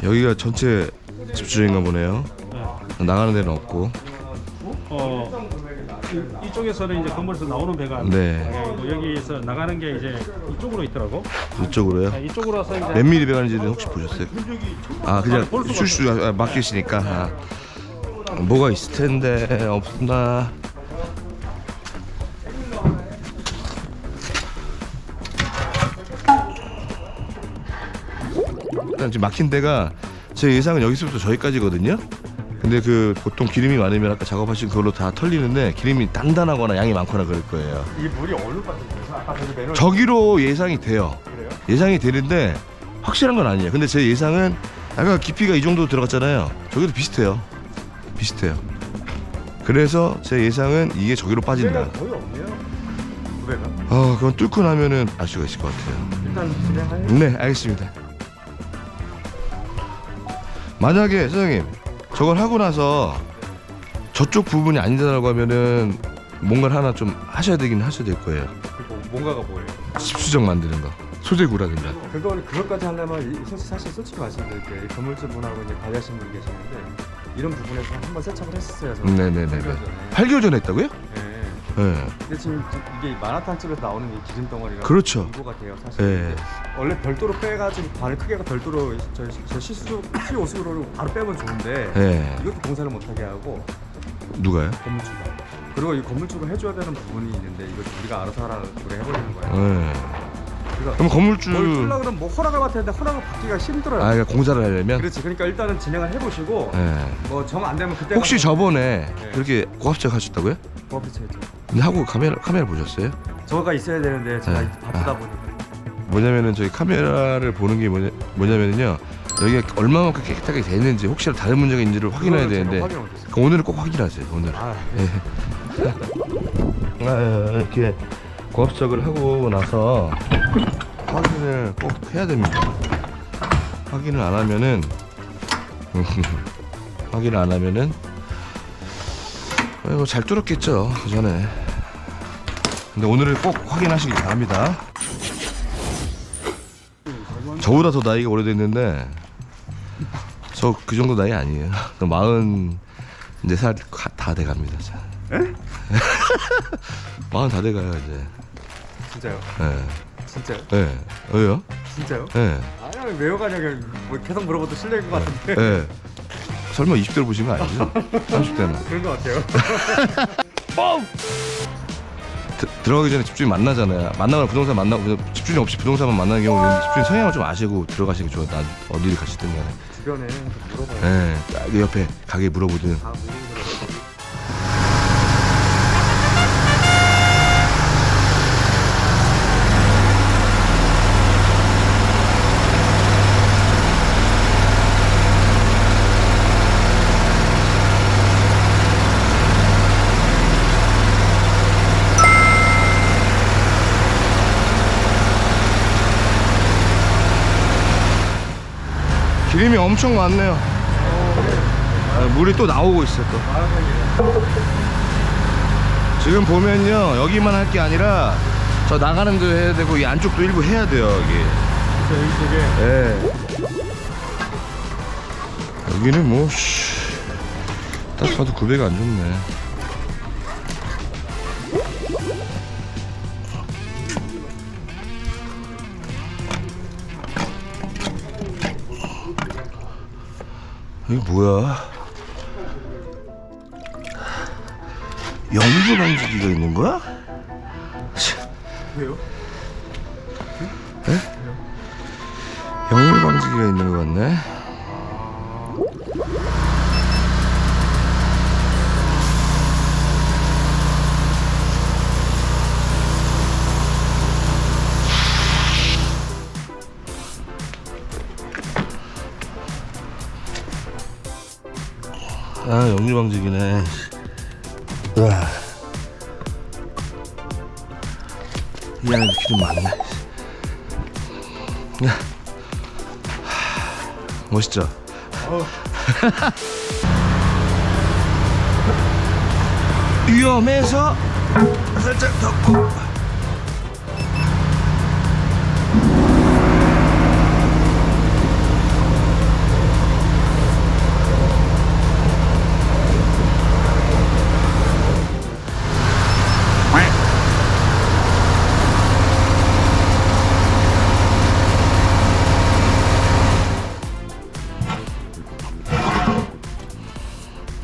여기가 전체 집주인가 보네요. 네. 나가는 데는 없고. 이쪽에서는 이제 건물에서 나오는 배가 네. 있고 여기에서 나가는 게 이제 이쪽으로 있더라고. 이쪽으로요? 네, 이쪽으로 와서 이제 몇 미리 배가는지는 혹시 보셨어요? 아 그냥 볼 수가 슈슈 맡기시니까. 뭐가 있을 텐데 없나? 일단 지금 막힌 데가 제 예상은 여기서부터 저기까지거든요. 근데 그 보통 기름이 많으면 아까 작업하신 그걸로 다 털리는데 기름이 단단하거나 양이 많거나 그럴 거예요. 이 물이 어디로 빠졌어요? 아까 저기 매너 저기로 예상이 돼요. 그래요? 예상이 되는데 확실한 건 아니에요. 근데 제 예상은 아까 깊이가 이 정도 들어갔잖아요. 저기도 비슷해요. 그래서 제 예상은 이게 저기로 빠진다. 무배가 거의 없네요. 무배가. 그건 뚫고 나면은 알 수가 있을 것 같아요. 일단 진행할. 네, 알겠습니다. 만약에 사장님 저걸 하고 나서 저쪽 부분이 아니다라고 하면은 뭔가를 하나 좀 하셔야 될 거예요. 그리고 뭔가가 뭐예요? 집수정 만드는 거, 소재구라든가. 그것까지 하려면 사실 솔직히 말씀드릴게요. 이 건물주분하고 이제 관리하시는 분이 계시는데 이런 부분에서 한번 세척을 했었어요. 저는. 네네네. 8개월 전에. 8개월 전에 했다고요? 네. 네. 근데 지금 이게 마라탕집에서 나오는 이 기름 덩어리가 그렇죠. 이거 같아요. 사실. 네. 근데 원래 별도로 빼가지고 바늘 크기가 별도로 저 시오수로 바로 빼면 좋은데 네. 이것도 공사를 못하게 하고 누가요? 건물주가. 그리고 이 건물주가 해줘야 되는 부분이 있는데 이거 우리가 알아서 하라는 소리 해버리는 거예요. 네. 그래서 그럼 건물주. 뭘 쓰려고 그러면 뭐 허락을 받았는데 허락을 받기가 힘들어요. 그러니까 공사를 하려면. 그렇지. 그러니까 일단은 진행을 해보시고 네. 뭐 정 안 되면 그때 혹시 저번에 네. 그렇게 고압적 하셨다고요? 법이 있죠. 근데 하고 카메라 보셨어요? 저가 있어야 되는데 제가 네. 바쁘다 보니까 뭐냐면은 저희 카메라를 보는 게 뭐냐면은요 여기가 얼마만큼 깨끗하게 되는지 혹시라도 다른 문제가 있는지를 확인해야 그거는 제가 되는데 확인 못했어요. 그러니까 오늘은 꼭 확인하세요. 오늘. 이렇게 고압적을 하고 나서 확인을 꼭 해야 됩니다. 확인을 안 하면은 잘 뚫었겠죠 그 전에. 근데 오늘은 꼭 확인하시기 바랍니다. 저보다 더 나이가 오래됐는데 저 그 정도 나이 아니에요. 44살 다 돼갑니다. 에? 40 다 돼가요 이제. 진짜요? 예. 진짜요? 예. 왜요? 진짜요? 예. 아니 외워가냐고 뭐 계속 물어봐도 실례일 것 같은데 예. 설마 20대로 보신 거 아니죠? 30대는. 그런 것 같아요. 들어가기 전에 집주인 만나잖아요. 만나거나 부동산 만나고 집주인 없이 부동산만 만나는 경우는 집주인 성향을 좀 아시고 들어가시는 게 좋아요. 나 어디를 가시든 간에. 주변에 좀 물어봐요. 예. 그 옆에 가게 물어보든. 다 물어보더라고요. 기름이 엄청 많네요. 물이 또 나오고 있어요 또. 지금 보면요 여기만 할 게 아니라 저 나가는 데도 해야 되고 이 안쪽도 일부 해야 돼요 여기. 이쪽에 예. 여기는 뭐 딱 봐도 구배가 안 좋네. 이게 뭐야? 연구 방지기가 있는 거야? 왜요? 연구 방지기가 있는 거 같네. 아, 역류방지기네. 으아. 이 안에 기름 많네. 야. 멋있죠? 위험해서 살짝 덮고.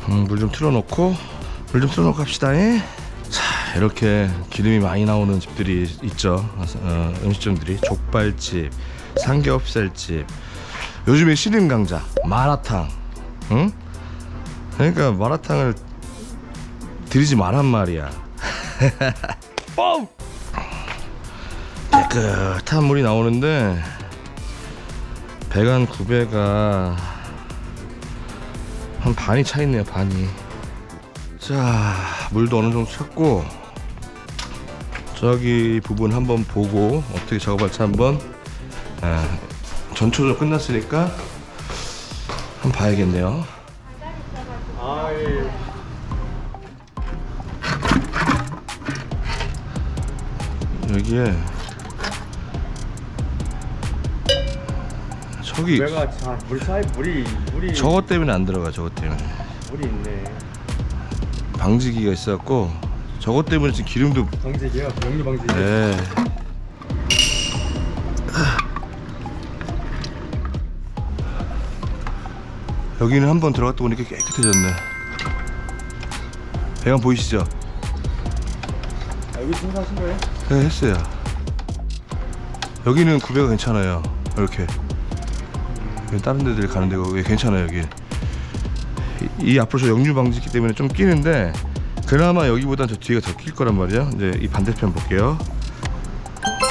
물 좀 틀어놓고 합시다. 자, 이렇게 기름이 많이 나오는 집들이 있죠. 음식점들이 족발집, 삼겹살집, 요즘에 시름 강자, 마라탕. 응? 그러니까 마라탕을 드리지 말란 말이야. 깨끗한 물이 나오는데 배관 구배가 한 반이 차 있네요. 반이. 자, 물도 어느 정도 찼고 저기 부분 한번 보고 어떻게 작업할지 한번 전초전 끝났으니까 한번 봐야겠네요. 아, 예. 여기에 저기 내가 물 사이 물이 저것 때문에 안 들어가. 저것 때문에 물이 있네. 방지기가 있어갖고 저것 때문에 지금 기름도 방지기야, 역류 방지기. 네. 여기는 한번 들어갔다 보니까 깨끗해졌네. 배관 보이시죠? 아, 여기 청소하신 거예요? 네, 했어요. 여기는 구배가 괜찮아요. 이렇게 다른 데들 가는 데가 왜 괜찮아요. 여기 이 앞으로 저 역류 방지기 때문에 좀 끼는데 그나마 여기보단 저 뒤가 더 낄 거란 말이야. 이제 이 반대편 볼게요.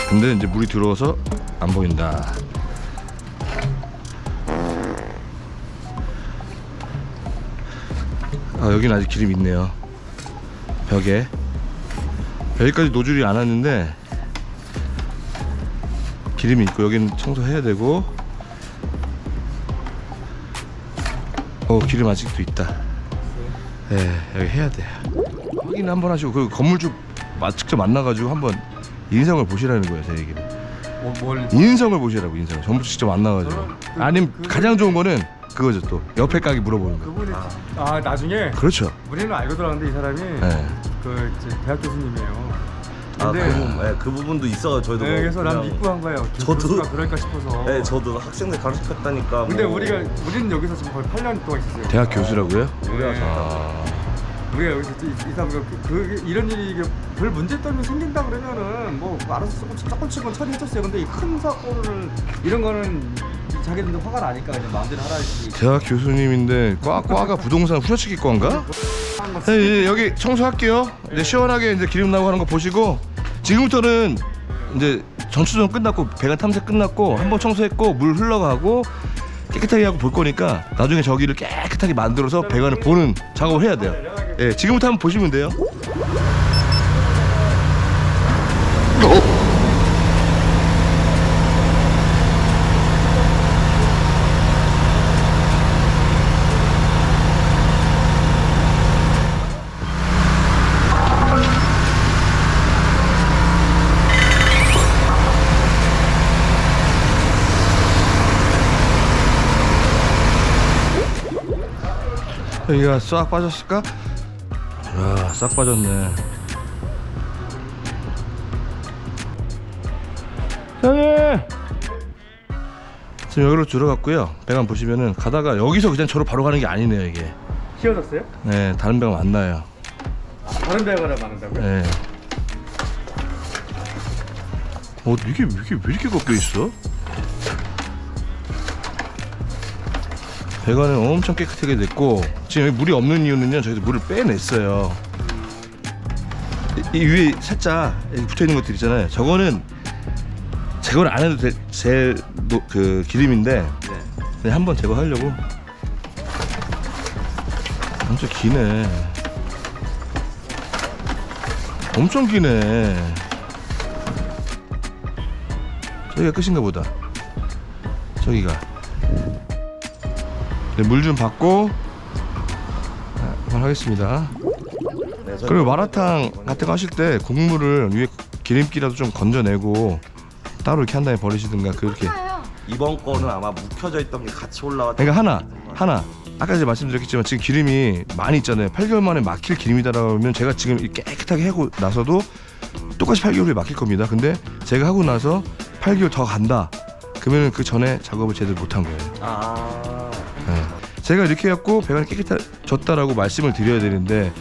근데 이제 물이 들어와서 안 보인다. 아, 여기는 아직 기름 있네요. 벽에 여기까지 노즐이 안 왔는데 기름이 있고 여기는 청소해야 되고. 기름 아직도 있다. 네, 여기 해야 돼. 확인 한번 하시고 그 건물주 직접 만나가지고 한번 인성을 보시라는 거예요. 제 얘기는 뭘? 인성을 보시라고. 인성. 전부 직접 만나가지고. 아니면 가장 좋은 거는 그거죠. 또 옆에 가게 물어보는 거. 그분이 나중에 그렇죠. 우리는 알고 들었는데 이 사람이 네. 그 이제 대학 교수님이에요. 아, 근데 그 부분도 있어. 저희도 네, 그래서 난 그냥- 믿고 한 거예요. 저도- 교수가 그럴까 싶어서. 네, 저도 학생들 가르쳤다니까. 근데 뭐. 우리는 여기서 지금 거의 8년 동안 있었어요. 대학 교수라고요? 네. 아, 우리가 여기서 이 사람과 이런 일이 이게 별 문제점이 생긴다 그러면은 뭐 알아서 조금씩은 처리해줬어요. 근데 이 큰 사고를 이런 거는 자기들도 화가 나니까 그냥 마음대로 하라 했지. 대학 교수님인데 과가 부동산 후려치기 과인가? 네, 여기 청소할게요. 이제 시원하게 이제 기름 나고 하는 거 보시고 지금부터는 이제 전초전 끝났고 배관 탐색 끝났고 한번 청소했고 물 흘러가고 깨끗하게 하고 볼 거니까 나중에 저기를 깨끗하게 만들어서 배관을 보는 작업을 해야 돼요. 예, 지금부터 한번 보시면 돼요. 여기가 싹 빠졌을까? 아, 싹 빠졌네. 형님! 지금 여기로 들어갔고요. 배관 보시면은 가다가 여기서 그냥 저로 바로 가는 게 아니네요. 이게 키워졌어요? 네, 다른 배관 만나요. 다른 배관을 만든다고요? 네. 이게 왜 이렇게 꺾여 있어? 배관은 엄청 깨끗하게 됐고 지금 여기 물이 없는 이유는요. 저희도 물을 빼냈어요. 이 위에 살짝 붙어 있는 것들 있잖아요. 저거는 제거를 안 해도 될 그 기름인데 그냥 한번 제거하려고. 엄청 기네. 엄청 기네. 저기가 끝인가 보다. 저기가. 물 좀 받고 한번 하겠습니다. 네, 저희 그리고 마라탕 같은 거 하실 때 국물을 위에 기름기라도 좀 건져내고 따로 이렇게 한 다음에 버리시든가 그렇게. 이번 거는 아마 묵혀져 있던 게 같이 올라왔다. 그러니까 하나 아까 제가 말씀드렸겠지만 지금 기름이 많이 있잖아요. 8개월 만에 막힐 기름이다라고 하면 제가 지금 깨끗하게 하고 나서도 똑같이 8개월 후에 막힐 겁니다. 근데 제가 하고 나서 8개월 더 간다. 그러면 그 전에 작업을 제대로 못한 거예요. 아, 네. 제가 이렇게 해갖고 배관이 깨끗해졌다라고 말씀을 드려야 되는데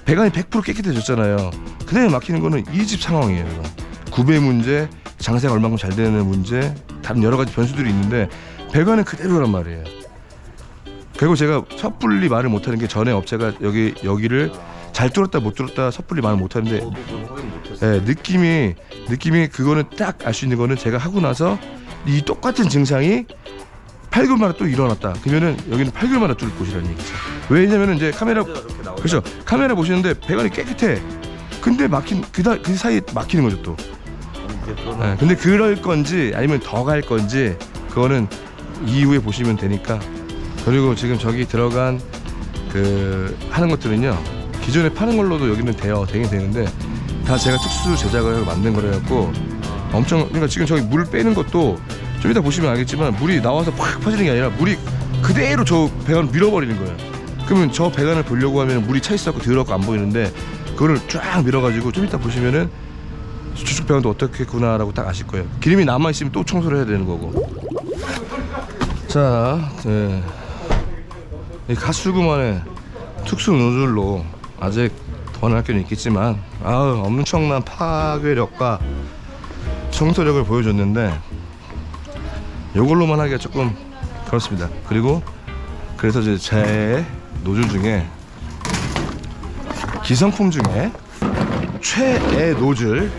배관이 100% 깨끗해졌잖아요. 그냥 막히는 거는 이 집 상황이에요. 이거. 구배 문제, 장사가 얼마큼 잘 되는 문제, 다른 여러 가지 변수들이 있는데 배관은 그대로란 말이에요. 그리고 제가 섣불리 말을 못하는 게 전에 업체가 여기를 잘 뚫었다 못 뚫었다 섣불리 말을 못하는데 저도 그건 확인 못했어요. 네, 느낌이 그거는 딱 알 수 있는 거는 제가 하고 나서 이 똑같은 증상이 8개월 만에 또 일어났다. 그러면은 여기는 8개월 만에 뚫을 곳이라는 얘기죠. 왜냐면은 이제 카메라 그렇게 나오죠. 그렇죠. 카메라 보시는데 배관이 깨끗해. 근데 막힌 그 사이에 막히는 거죠 또. 이제 그거는 네, 근데 그럴 건지 아니면 더 갈 건지 그거는 이후에 보시면 되니까. 그리고 지금 저기 들어간 그 하는 것들은요 기존에 파는 걸로도 여기는 되긴 되는데 다 제가 특수 제작을 해서 만든 거라 갖고 엄청 그러니까 지금 저기 물 빼는 것도 좀 이따 보시면 알겠지만 물이 나와서 팍 퍼지는 게 아니라 물이 그대로 저 배관을 밀어버리는 거예요. 그러면 저 배관을 보려고 하면 물이 차 있어갖고 더럽고 안 보이는데 그거를 쫙 밀어가지고 좀 이따 보시면은 저쪽 배관도 어떻겠구나라고 딱 아실 거예요. 기름이 남아 있으면 또 청소를 해야 되는 거고. 자, 네. 이 가스구만의 특수 노즐로 아직 더 날 게 있겠지만 엄청난 파괴력과 청소력을 보여줬는데 이걸로만 하기가 조금 그렇습니다. 그리고 그래서 이제 제 노즐 중에 기성품 중에 최애 노즐,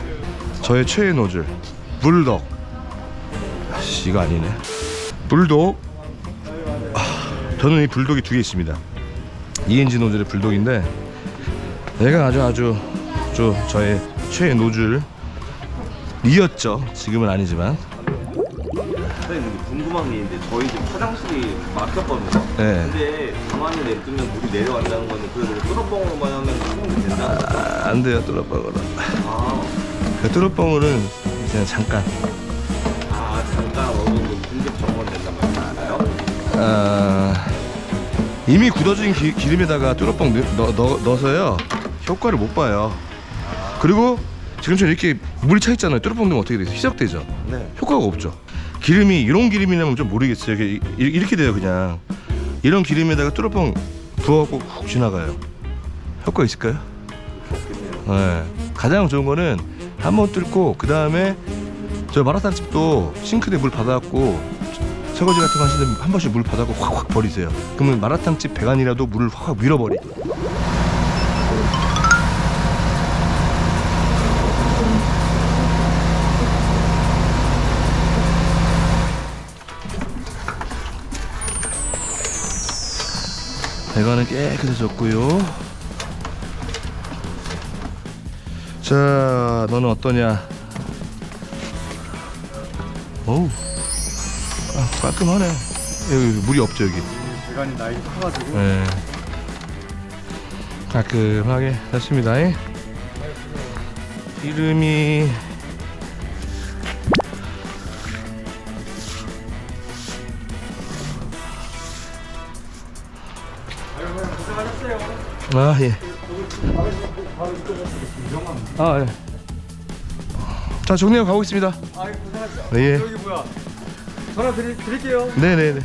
저의 최애 노즐 불독. 이거 아니네. 불독. 저는 이 불독이 두 개 있습니다. 2인치 노즐의 불독인데 얘가 아주 저의 최애 노즐이었죠. 지금은 아니지만. 선생님 궁금한 게 있는데 저희 집 화장실이 막혔거든요. 네. 근데 가만히 냅두면 물이 내려간다는 거는 그래도 뚜껑으로만 하면 충분히 된다는 거죠. 안 돼요, 뚜러뻥으로. 아, 그 뚜러뻥으로는 그냥 잠깐. 잠깐 어느 정도 공급 점검 된단 말인가요? 이미 굳어진 기름에다가 뚜러뻥 넣어서요 효과를 못 봐요. 그리고 지금처럼 이렇게 물이 차 있잖아요. 뚜러뻥 넣으면 어떻게 돼요? 희석되죠. 네. 효과가 없죠. 기름이 이런 기름이냐면 좀 모르겠어요. 이렇게 돼요. 그냥 이런 기름에다가 뚜러뻥 부어갖고 훅 지나가요. 효과 있을까요? 네. 가장 좋은 거는 한번 뚫고 그 다음에 저 마라탕 집도 싱크대 물 받아갖고 설거지 같은 거 하시는데 한 번씩 물 받아갖고 확 버리세요. 그러면 마라탕 집 배관이라도 물을 확 밀어버리. 배관은 깨끗해졌고요. 자, 너는 어떠냐? 어우, 깔끔하네. 여기 물이 없죠 여기. 배관이 나이 커가지고. 네. 깔끔하게 됐습니다. 이름이 예. 예. 자, 정리하고 가고 있습니다. 고생하셨어요. 예. 여기 뭐야? 전화 드릴게요. 네네네.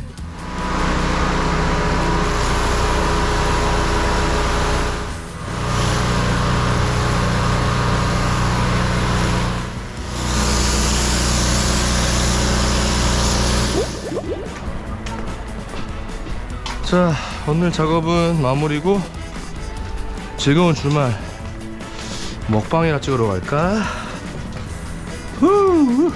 자, 오늘 작업은 마무리고 즐거운 주말 먹방이나 찍으러 갈까? 후.